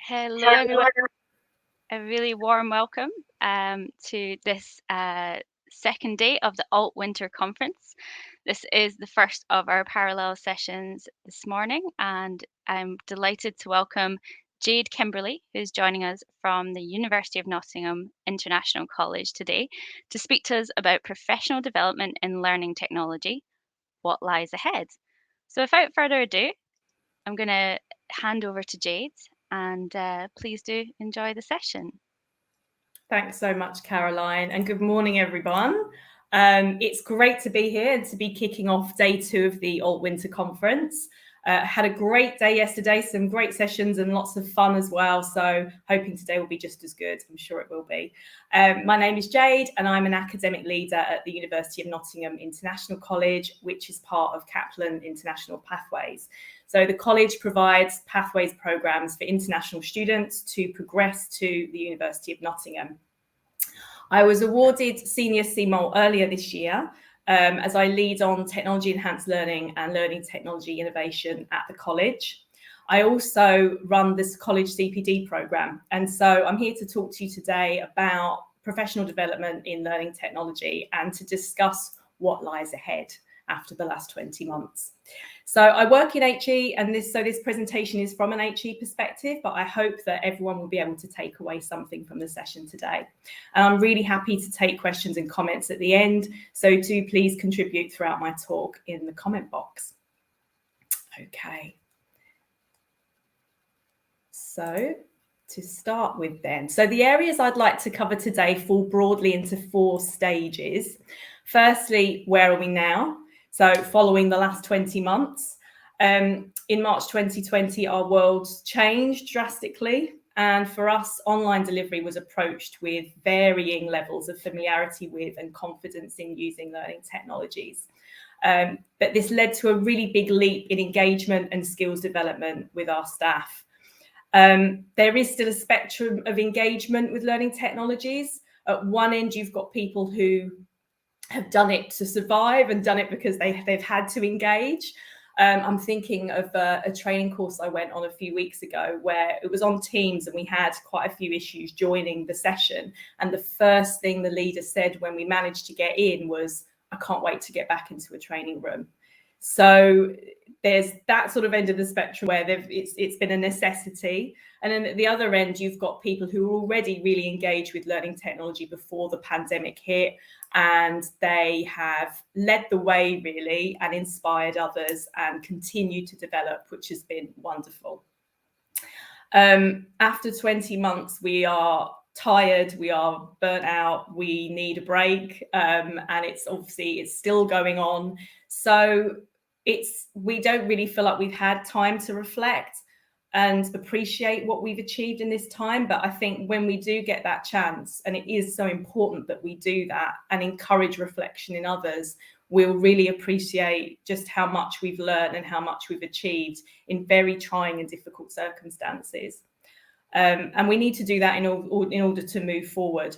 Hello, everyone. A really warm welcome to this second day of the Alt Winter Conference. This is the first of our parallel sessions this morning, and I'm delighted to welcome Jade Kimberley, who's joining us from the University of Nottingham International College today to speak to us about professional development in learning technology, what lies ahead. So without further ado, I'm going to hand over to Jade, and please do enjoy the session. Thanks so much, Caroline, and good morning, everyone. It's great to be here and to be kicking off day 2 of the Alt Winter Conference. Had a great day yesterday, some great sessions and lots of fun as well. So hoping today will be just as good. I'm sure it will be. My name is Jade and I'm an academic leader at the University of Nottingham International College, which is part of Kaplan International Pathways. So the college provides pathways programs for international students to progress to the University of Nottingham. I was awarded Senior CMOL earlier this year as I lead on technology enhanced learning and learning technology innovation at the college. I also run this college Cpd program. And so I'm here to talk to you today about professional development in learning technology and to discuss what lies ahead after the last 20 months. So I work in HE, and this presentation is from an HE perspective, but I hope that everyone will be able to take away something from the session today. And I'm really happy to take questions and comments at the end, so do please contribute throughout my talk in the comment box. Okay. So to start with then, so the areas I'd like to cover today fall broadly into 4 stages. Firstly, where are we now? So following the last 20 months, in March 2020, our world changed drastically. And for us, online delivery was approached with varying levels of familiarity with and confidence in using learning technologies. But this led to a really big leap in engagement and skills development with our staff. There is still a spectrum of engagement with learning technologies. At one end, you've got people who have done it to survive and done it because they've had to engage. I'm thinking of a training course I went on a few weeks ago where it was on Teams and we had quite a few issues joining the session. And the first thing the leader said when we managed to get in was, "I can't wait to get back into a training room." So there's that sort of end of the spectrum where it's been a necessity. And then at the other end, you've got people who are already really engaged with learning technology before the pandemic hit, and they have led the way really and inspired others and continue to develop, which has been wonderful. After 20 months, we are tired, we are burnt out, we need a break, and it's still going on. So we don't really feel like we've had time to reflect and appreciate what we've achieved in this time. But I think when we do get that chance, and it is so important that we do that and encourage reflection in others, we'll really appreciate just how much we've learned and how much we've achieved in very trying and difficult circumstances. And we need to do that in order to move forward.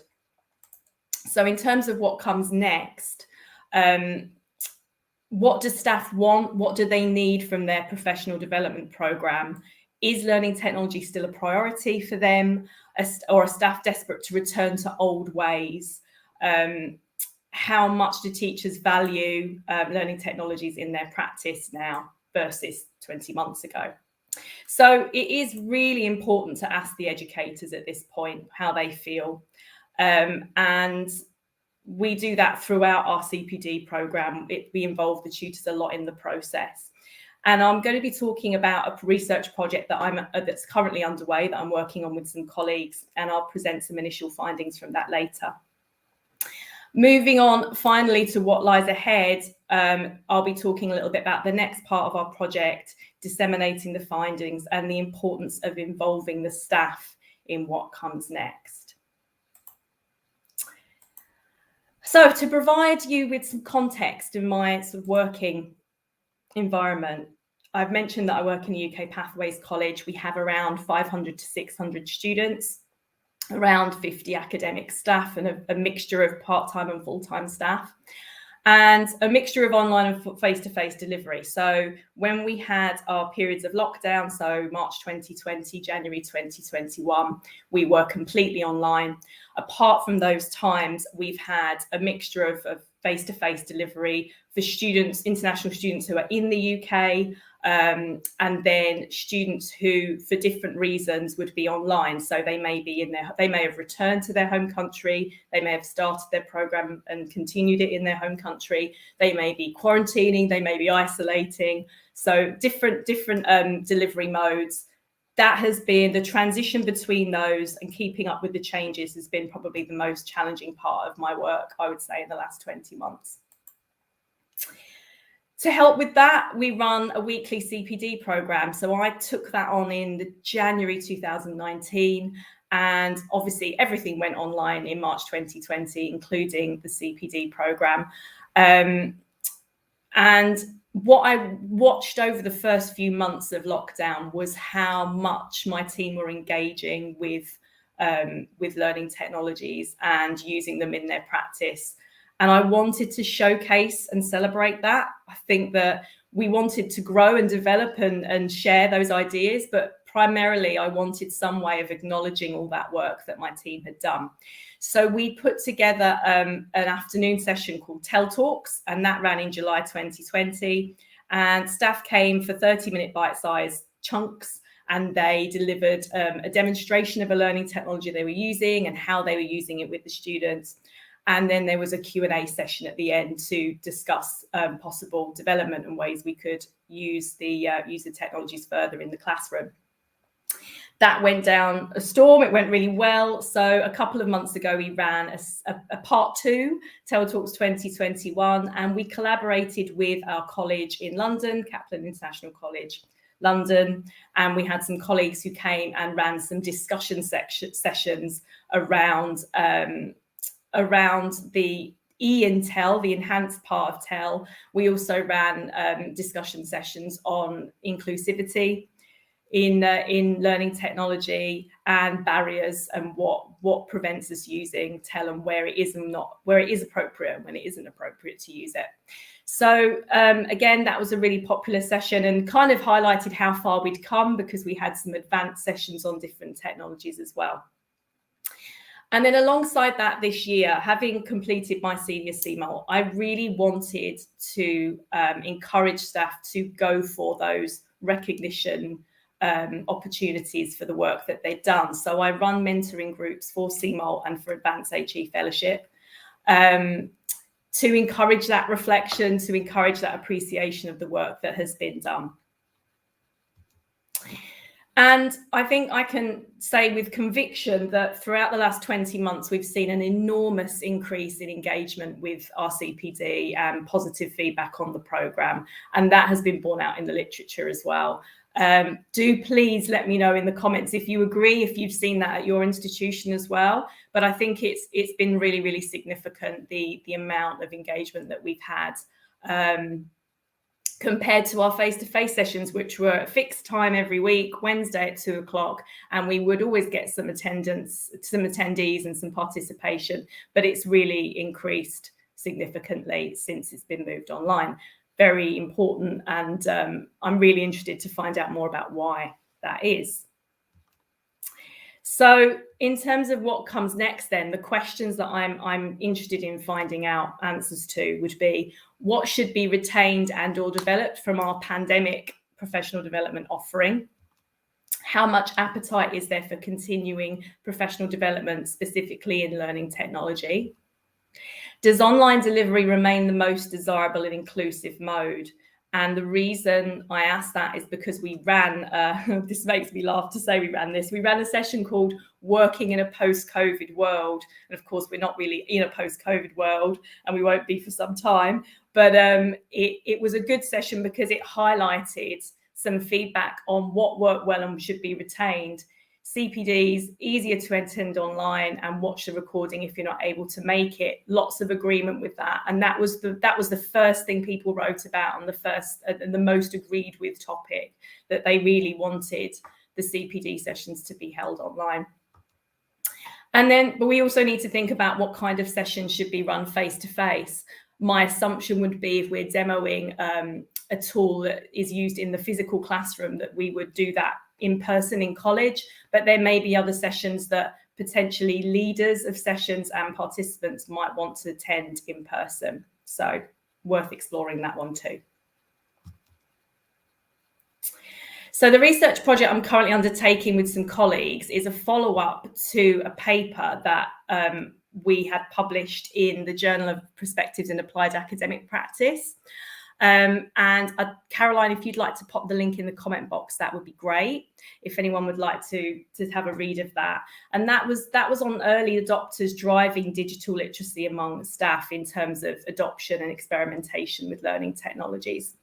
So in terms of what comes next, what do staff want? What do they need from their professional development program? Is learning technology still a priority for them, or are staff desperate to return to old ways? How much do teachers value learning technologies in their practice now versus 20 months ago? So it is really important to ask the educators at this point how they feel. And we do that throughout our CPD program. We involve the tutors a lot in the process. And I'm going to be talking about a research project that's currently underway that I'm working on with some colleagues, and I'll present some initial findings from that later. Moving on finally to what lies ahead, I'll be talking a little bit about the next part of our project, disseminating the findings and the importance of involving the staff in what comes next. So to provide you with some context in my sort of working environment, I've mentioned that I work in the UK Pathways College. We have around 500 to 600 students, around 50 academic staff, and a mixture of part-time and full-time staff. and a mixture of online and face-to-face delivery. So when we had our periods of lockdown, so March 2020, January 2021, we were completely online. Apart from those times, we've had a mixture of face-to-face delivery for students, international students who are in the UK, and then students who, for different reasons, would be online. So they may have returned to their home country, they may have started their program and continued it in their home country, they may be quarantining, they may be isolating. So different delivery modes. That has been the transition between those, and keeping up with the changes has been probably the most challenging part of my work, I would say, in the last 20 months. To help with that, we run a weekly Cpd program. So I took that on in January 2019, and obviously everything went online in March 2020, including the Cpd program. And what I watched over the first few months of lockdown was how much my team were engaging with learning technologies and using them in their practice. And I wanted to showcase and celebrate that. I think that we wanted to grow and develop and share those ideas, but primarily I wanted some way of acknowledging all that work that my team had done. So we put together an afternoon session called Tell Talks, and that ran in July 2020. And staff came for 30-minute bite-sized chunks, and they delivered a demonstration of a learning technology they were using and how they were using it with the students. And then there was a Q&A session at the end to discuss possible development and ways we could use the technologies further in the classroom. That went down a storm. It went really well. So a couple of months ago, we ran a part 2, Tell Talks 2021, and we collaborated with our college in London, Kaplan International College, London, and we had some colleagues who came and ran some discussion sessions around the in Tell, the enhanced part of Tell. We also ran discussion sessions on inclusivity in learning technology and barriers, and what prevents us using Tell, and where it is appropriate and when it isn't appropriate to use it. So again, that was a really popular session and kind of highlighted how far we'd come, because we had some advanced sessions on different technologies as well. And then alongside that, this year, having completed my senior CMAL, I really wanted to encourage staff to go for those recognition opportunities for the work that they've done. So I run mentoring groups for CMAL and for Advanced HE Fellowship to encourage that reflection, to encourage that appreciation of the work that has been done. And I think I can say with conviction that throughout the last 20 months, we've seen an enormous increase in engagement with our CPD and positive feedback on the programme. And that has been borne out in the literature as well. Do please let me know in the comments if you agree, if you've seen that at your institution as well. But I think it's been really, really significant, the amount of engagement that we've had. Compared to our face-to-face sessions, which were a fixed time every week, Wednesday at 2 o'clock, and we would always get some attendance, some attendees and some participation, but it's really increased significantly since it's been moved online. Very important, and I'm really interested to find out more about why that is. So in terms of what comes next, then the questions that I'm interested in finding out answers to would be, what should be retained and or developed from our pandemic professional development offering? How much appetite is there for continuing professional development, specifically in learning technology? Does online delivery remain the most desirable and inclusive mode? And the reason I ask that is because we ran, this makes me laugh to say we ran a session called Working in a Post-COVID World. And of course, we're not really in a post-COVID world, and we won't be for some time. But it was a good session because it highlighted some feedback on what worked well and should be retained. CPDs, easier to attend online and watch the recording if you're not able to make it. Lots of agreement with that, and that was the first thing people wrote about on the first and the most agreed with topic, that they really wanted the CPD sessions to be held online. And then, but we also need to think about what kind of sessions should be run face to face. my assumption would be if we're demoing a tool that is used in the physical classroom, that we would do that in person in college, but there may be other sessions that potentially leaders of sessions and participants might want to attend in person. So worth exploring that one too. So the research project I'm currently undertaking with some colleagues is a follow-up to a paper that we had published in the Journal of Perspectives in Applied Academic Practice. Caroline, if you'd like to pop the link in the comment box, that would be great. If anyone would like to have a read of that. And that was on early adopters driving digital literacy among staff in terms of adoption and experimentation with learning technologies.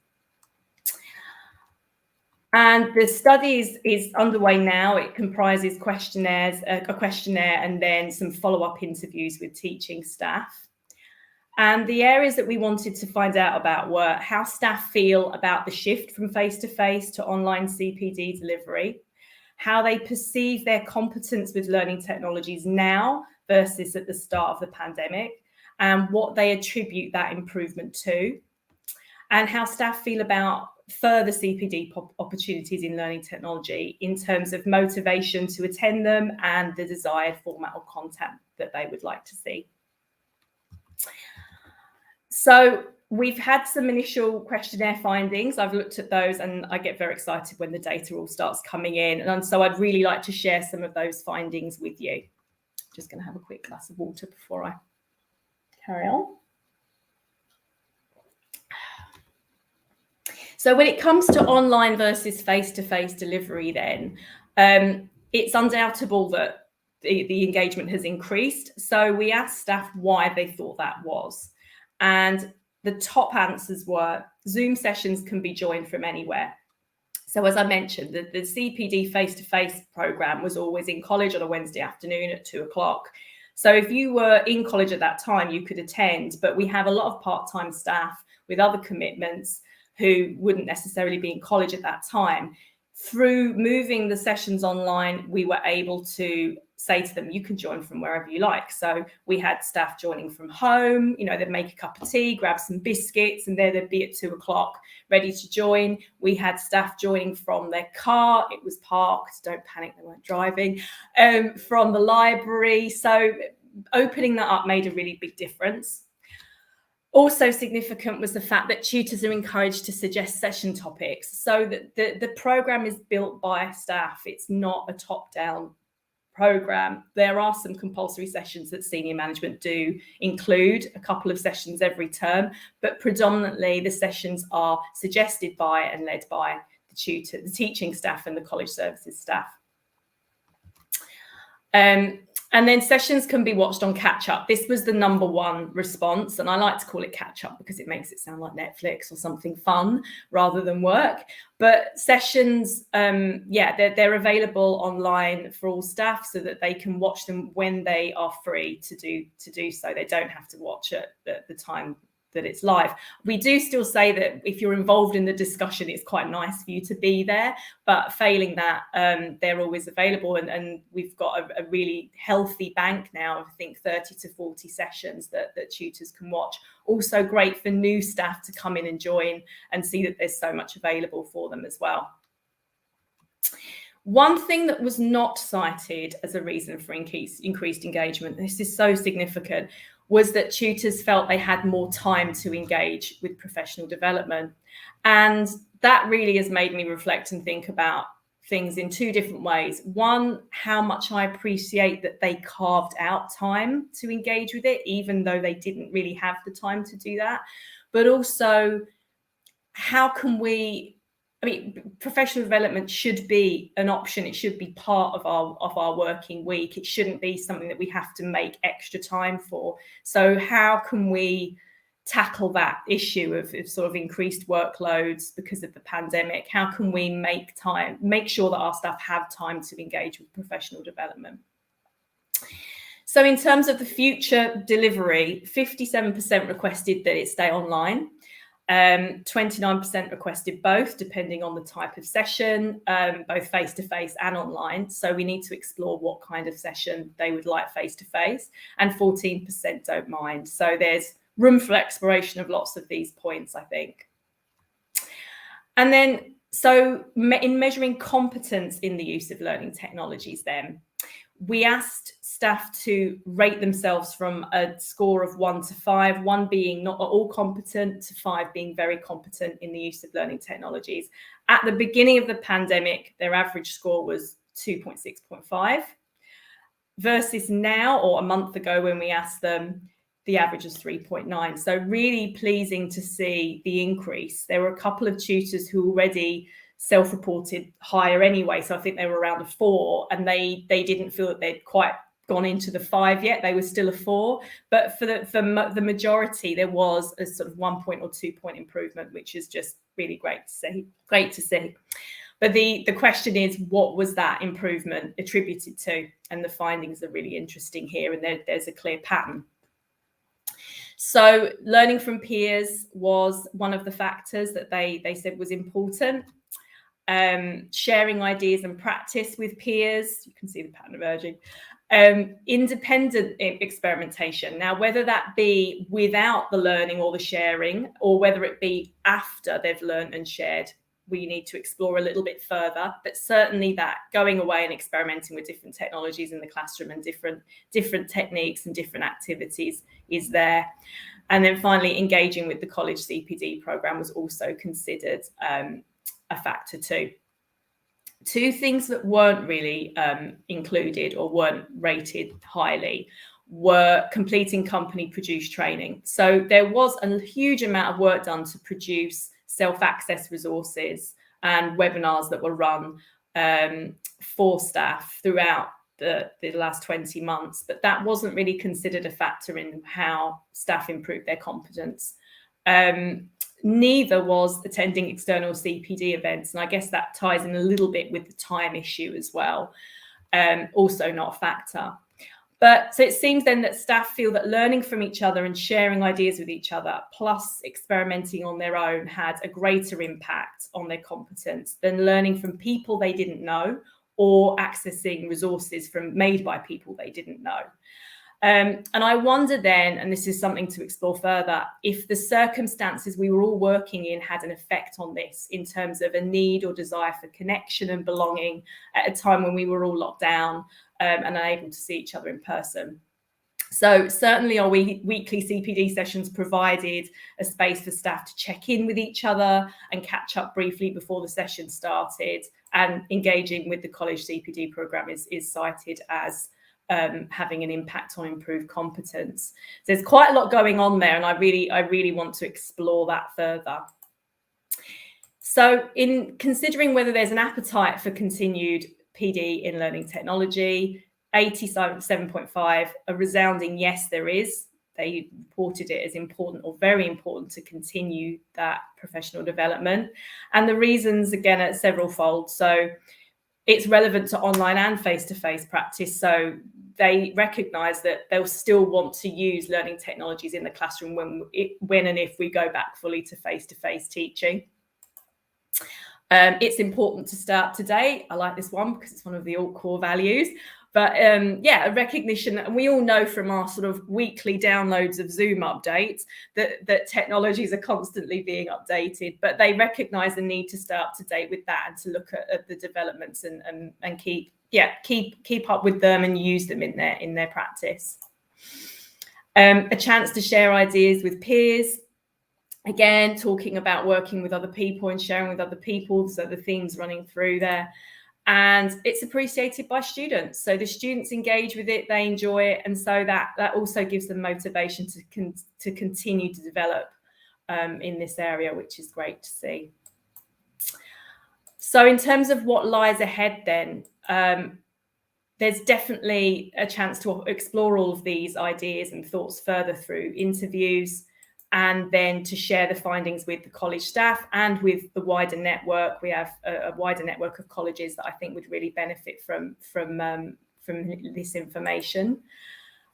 And the study is underway now. It comprises a questionnaire and then some follow-up interviews with teaching staff. And the areas that we wanted to find out about were how staff feel about the shift from face-to-face to online CPD delivery, how they perceive their competence with learning technologies now versus at the start of the pandemic, and what they attribute that improvement to, and how staff feel about further CPD opportunities in learning technology in terms of motivation to attend them and the desired format or content that they would like to see. So we've had some initial questionnaire findings. I've looked at those and I get very excited when the data all starts coming in. And so I'd really like to share some of those findings with you. Just going to have a quick glass of water before I carry on. So when it comes to online versus face-to-face delivery then, it's undoubtable that the engagement has increased. So we asked staff why they thought that was. And the top answers were Zoom sessions can be joined from anywhere. So as I mentioned, the CPD face-to-face program was always in college on a Wednesday afternoon at 2 o'clock. So if you were in college at that time, you could attend, but we have a lot of part-time staff with other commitments who wouldn't necessarily be in college at that time. Through moving the sessions online, we were able to say to them, you can join from wherever you like. So we had staff joining from home, they'd make a cup of tea, grab some biscuits, and there they'd be at 2 o'clock ready to join. We had staff joining from their car. It was parked. Don't panic, they weren't driving. From the library. So opening that up made a really big difference. Also significant was the fact that tutors are encouraged to suggest session topics. So that the program is built by staff. It's not a top-down program. There are some compulsory sessions that senior management do include, a couple of sessions every term, but predominantly the sessions are suggested by and led by the tutor, the teaching staff and the college services staff. And then sessions can be watched on catch-up. This was the number one response, and I like to call it catch-up because it makes it sound like Netflix or something fun rather than work. But sessions, they're available online for all staff so that they can watch them when they are free to do so. They don't have to watch it at the time that it's live. We do still say that if you're involved in the discussion, it's quite nice for you to be there, but failing that, they're always available. And we've got a really healthy bank now of, I think, 30 to 40 sessions that tutors can watch. Also great for new staff to come in and join and see that there's so much available for them as well. One thing that was not cited as a reason for increased engagement, this is so significant, was that tutors felt they had more time to engage with professional development. And that really has made me reflect and think about things in two different ways. One, how much I appreciate that they carved out time to engage with it, even though they didn't really have the time to do that. But also, how can professional development should be an option. It should be part of our working week. It shouldn't be something that we have to make extra time for. So how can we tackle that issue of sort of increased workloads because of the pandemic? How can we make sure that our staff have time to engage with professional development? So in terms of the future delivery, 57% requested that it stay online. 29% requested both, depending on the type of session, both face-to-face and online. So we need to explore what kind of session they would like face-to-face, and 14% don't mind. So there's room for exploration of lots of these points, I think. And then, so in measuring competence in the use of learning technologies, then we asked staff to rate themselves from a score of 1 to 5, 1 being not at all competent to 5 being very competent in the use of learning technologies. At the beginning of the pandemic, their average score was 2.6.5 versus now, or a month ago when we asked them, the average was 3.9. So really pleasing to see the increase. There were a couple of tutors who already self-reported higher anyway. So I think they were around a 4, and they didn't feel that they'd quite gone into the 5 yet. They were still a 4. But for the majority, there was a sort of 1 point or 2 point improvement, which is just really great to see. But the question is, what was that improvement attributed to? And the findings are really interesting here, and there's a clear pattern. So learning from peers was one of the factors that they said was important. Sharing ideas and practice with peers, you can see the pattern emerging. Independent experimentation. Now, whether that be without the learning or the sharing, or whether it be after they've learned and shared, we need to explore a little bit further. But certainly that going away and experimenting with different technologies in the classroom and different techniques and different activities is there. And then finally, engaging with the college CPD program was also considered a factor too. 2 things that weren't really included or weren't rated highly were completing company produced training. So there was a huge amount of work done to produce self-access resources and webinars that were run for staff throughout the last 20 months, but that wasn't really considered a factor in how staff improved their competence. Neither was attending external CPD events, and I guess that ties in a little bit with the time issue as well. Also not a factor. But so it seems then that staff feel that learning from each other and sharing ideas with each other, plus experimenting on their own, had a greater impact on their competence than learning from people they didn't know or accessing resources made by people they didn't know. And I wonder then, and this is something to explore further, if the circumstances we were all working in had an effect on this in terms of a need or desire for connection and belonging at a time when we were all locked down and unable to see each other in person. So certainly our weekly CPD sessions provided a space for staff to check in with each other and catch up briefly before the session started, and engaging with the college CPD program is cited as having an impact on improved competence. So there's quite a lot going on there, and I really want to explore that further. So in considering whether there's an appetite for continued PD in learning technology, 87.5, a resounding yes, there is. They reported it as important or very important to continue that professional development. And the reasons, again, are several-fold. So it's relevant to online and face-to-face practice. So they recognise that they'll still want to use learning technologies in the classroom when and if we go back fully to face-to-face teaching. It's important to start today. I like this one because it's one of the alt core values. But yeah, a recognition, and we all know from our sort of weekly downloads of Zoom updates that technologies are constantly being updated, but they recognise the need to stay up to date with that and to look at the developments and keep up with them and use them in their practice. A chance to share ideas with peers. Again, talking about working with other people and sharing with other people, so the themes running through there. And it's appreciated by students. So the students engage with it, they enjoy it. And so that also gives them motivation to continue to develop in this area, which is great to see. So in terms of what lies ahead then, there's definitely a chance to explore all of these ideas and thoughts further through interviews, and then to share the findings with the college staff and with the wider network. We have a wider network of colleges that I think would really benefit from this information.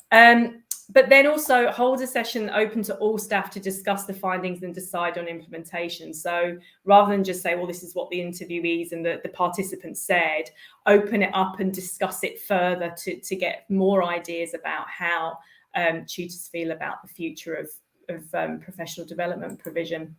But then also hold a session open to all staff to discuss the findings and decide on implementation. So rather than just say, well, this is what the interviewees and the participants said, open it up and discuss it further to get more ideas about how tutors feel about the future professional development provision.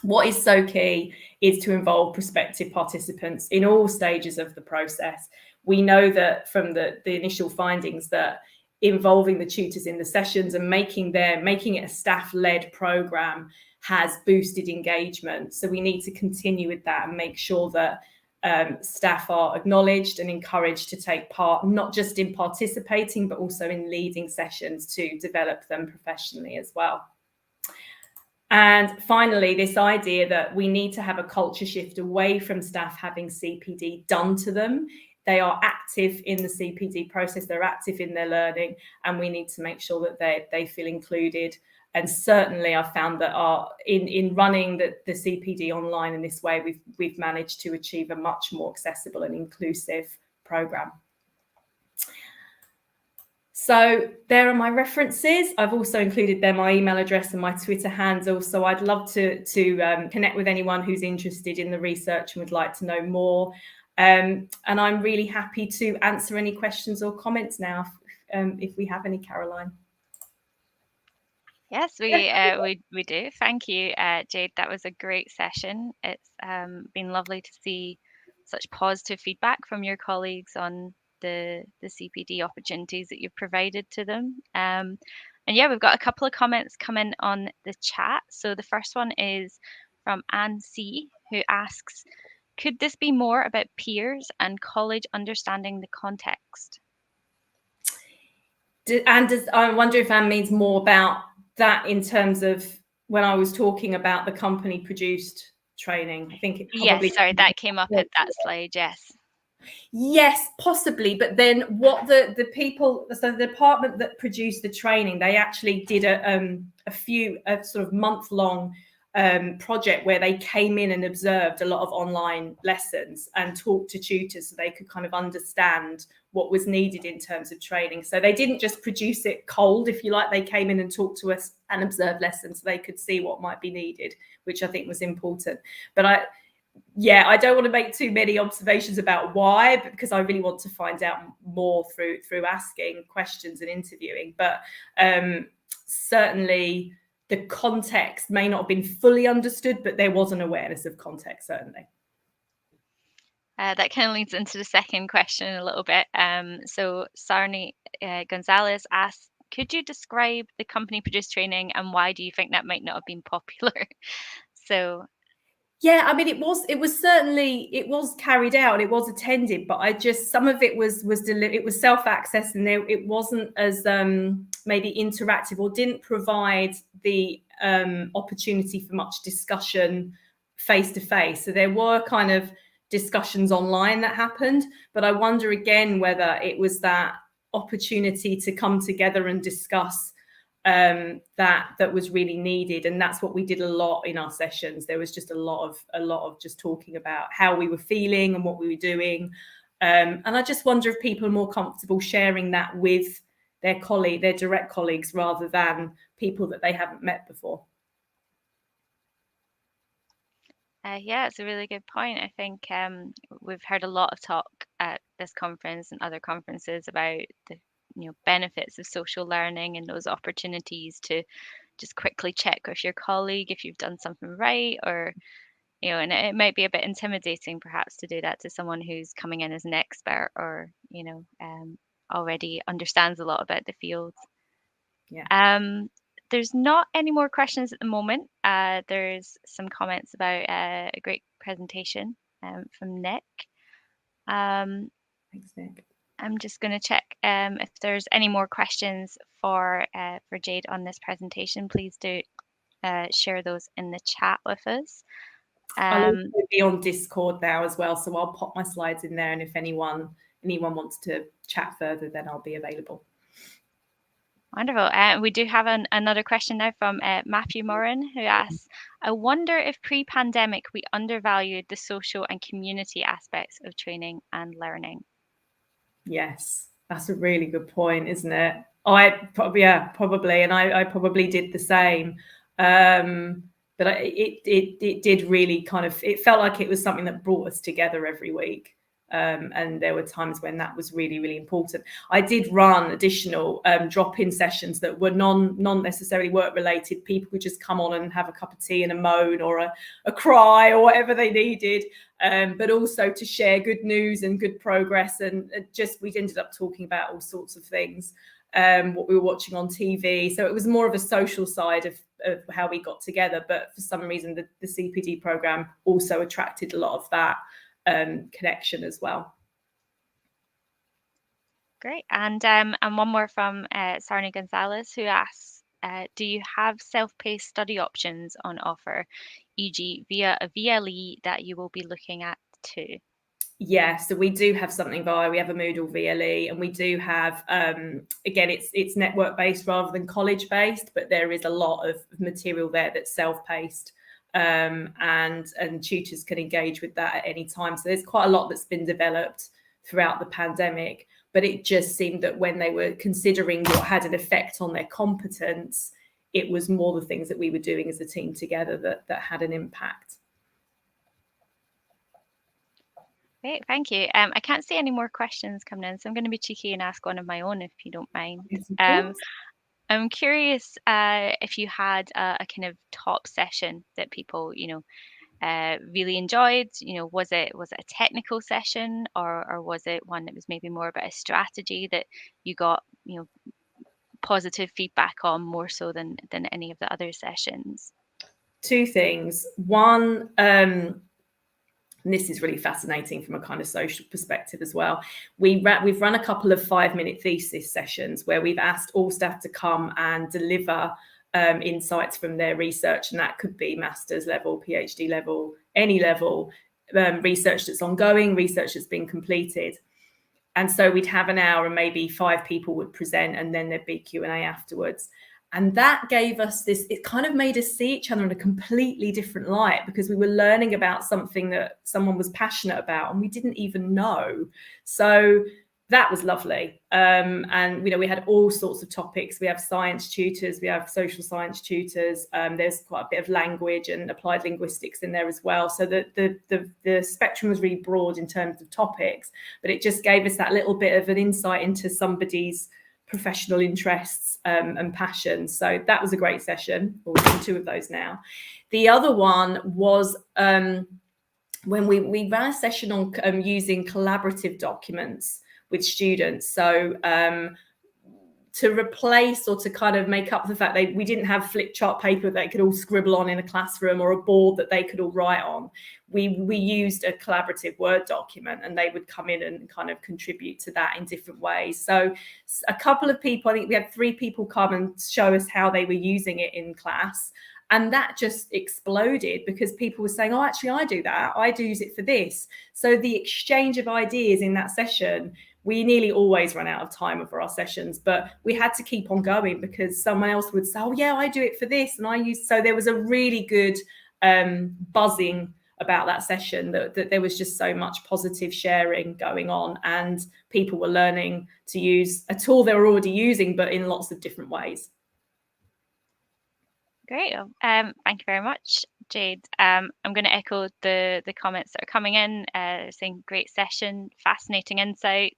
What is so key is to involve prospective participants in all stages of the process. We know that from the initial findings that involving the tutors in the sessions and making it a staff-led program has boosted engagement. So we need to continue with that and make sure that staff are acknowledged and encouraged to take part, not just in participating, but also in leading sessions to develop them professionally as well. And finally, this idea that we need to have a culture shift away from staff having CPD done to them. They are active in the CPD process, they're active in their learning, and we need to make sure that they feel included. And certainly I've found that in running the CPD online in this way, we've managed to achieve a much more accessible and inclusive program. So there are my references. I've also included there my email address and my Twitter handle. So I'd love to connect with anyone who's interested in the research and would like to know more. And I'm really happy to answer any questions or comments now, if we have any, Caroline. Yes, we do. Thank you, Jade. That was a great session. It's been lovely to see such positive feedback from your colleagues on the CPD opportunities that you've provided to them. And yeah, we've got a couple of comments coming on the chat. So the first one is from Anne C, who asks, could this be more about peers and college understanding the context? I wonder if Anne means more about that in terms of when I was talking about the company produced training. I think it probably... Yes, sorry, that came up at that slide, yes. Yes, possibly. But then what the people, so the department that produced the training, they actually did a sort of month-long project where they came in and observed a lot of online lessons and talked to tutors so they could kind of understand what was needed in terms of training. So they didn't just produce it cold, if you like. They came in and talked to us and observed lessons so they could see what might be needed, which I think was important. But I don't want to make too many observations about why, because I really want to find out more through asking questions and interviewing. But certainly the context may not have been fully understood, but there was an awareness of context, certainly. That kind of leads into the second question a little bit. So Sarni Gonzalez asks, could you describe the company produced training and why do you think that might not have been popular? So... Yeah, I mean, it was carried out, it was attended, but some of it was it was self-access, and it wasn't as maybe interactive, or didn't provide the opportunity for much discussion face to face. So there were kind of discussions online that happened, but I wonder again whether it was that opportunity to come together and discuss that was really needed. And that's what we did a lot in our sessions. There was just a lot of just talking about how we were feeling and what we were doing. And I just wonder if people are more comfortable sharing that with their direct colleagues, rather than people that they haven't met before. Yeah, it's a really good point. I think we've heard a lot of talk at this conference and other conferences about the benefits of social learning and those opportunities to just quickly check with your colleague if you've done something right, or and it might be a bit intimidating perhaps to do that to someone who's coming in as an expert, or already understands a lot about the field. There's not any more questions at the moment. There's some comments about a great presentation from Nick. Thanks, Nick. I'm just going to check if there's any more questions for Jade on this presentation. Please do share those in the chat with us. I'll also be on Discord now as well, so I'll pop my slides in there, and if anyone wants to chat further, then I'll be available. Wonderful. We do have another question now from Matthew Moran, who asks, I wonder if pre-pandemic we undervalued the social and community aspects of training and learning. Yes, that's a really good point, isn't it? Probably, and I probably did the same. But it did really it felt like it was something that brought us together every week. And there were times when that was really, really important. I did run additional drop-in sessions that were non necessarily work related. People could just come on and have a cup of tea and a moan or a cry or whatever they needed, but also to share good news and good progress. And just we ended up talking about all sorts of things, what we were watching on TV. So it was more of a social side of how we got together. But for some reason, the CPD program also attracted a lot of that connection as well. Great. And one more from Sarni Gonzalez, who asks, do you have self-paced study options on offer, e.g. via a VLE that you will be looking at too? Yeah, so we do have something we have a Moodle VLE, and we do have, again, it's network based rather than college based, but there is a lot of material there that's self-paced, and tutors can engage with that at any time. So there's quite a lot that's been developed throughout the pandemic, but it just seemed that when they were considering what had an effect on their competence, it was more the things that we were doing as a team together that had an impact. Great, thank you. I can't see any more questions coming in, so I'm going to be cheeky and ask one of my own if you don't mind. Yes, I'm curious if you had a kind of top session that people, really enjoyed. Was it a technical session, or was it one that was maybe more about a strategy that you got, positive feedback on more so than any of the other sessions? Two things. One, and this is really fascinating from a kind of social perspective as well. We've run a couple of 5-minute thesis sessions where we've asked all staff to come and deliver insights from their research, and that could be master's level, PhD level, any level, research that's ongoing, research that's been completed. And so we'd have an hour and maybe 5 people would present, and then there'd be Q&A afterwards. And that gave us this, it kind of made us see each other in a completely different light, because we were learning about something that someone was passionate about and we didn't even know. So that was lovely. And, we had all sorts of topics. We have science tutors, we have social science tutors. There's quite a bit of language and applied linguistics in there as well. So the spectrum was really broad in terms of topics, but it just gave us that little bit of an insight into somebody's professional interests and passions. So that was a great session. We've done 2 of those now. The other one was when we ran a session on using collaborative documents with students. So to replace or to kind of make up the fact that we didn't have flip chart paper they could all scribble on in a classroom, or a board that they could all write on. We used a collaborative Word document, and they would come in and kind of contribute to that in different ways. So a couple of people, I think we had 3 people come and show us how they were using it in class. And that just exploded, because people were saying, oh, actually, I do that. I do use it for this. So the exchange of ideas in that session, we nearly always run out of time for our sessions, but we had to keep on going, because someone else would say, oh, yeah, I do it for this. And so there was a really good buzzing about that session, that there was just so much positive sharing going on, and people were learning to use a tool they were already using, but in lots of different ways. Great. Thank you very much, Jade. I'm going to echo the comments that are coming in, saying great session, fascinating insights,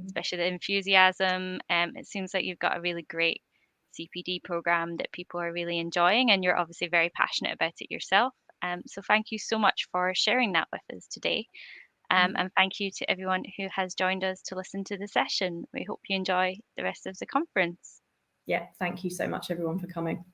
especially the enthusiasm. It seems like you've got a really great CPD program that people are really enjoying, and you're obviously very passionate about it yourself. So thank you so much for sharing that with us today. And thank you to everyone who has joined us to listen to the session. We hope you enjoy the rest of the conference. Yeah, thank you so much, everyone, for coming.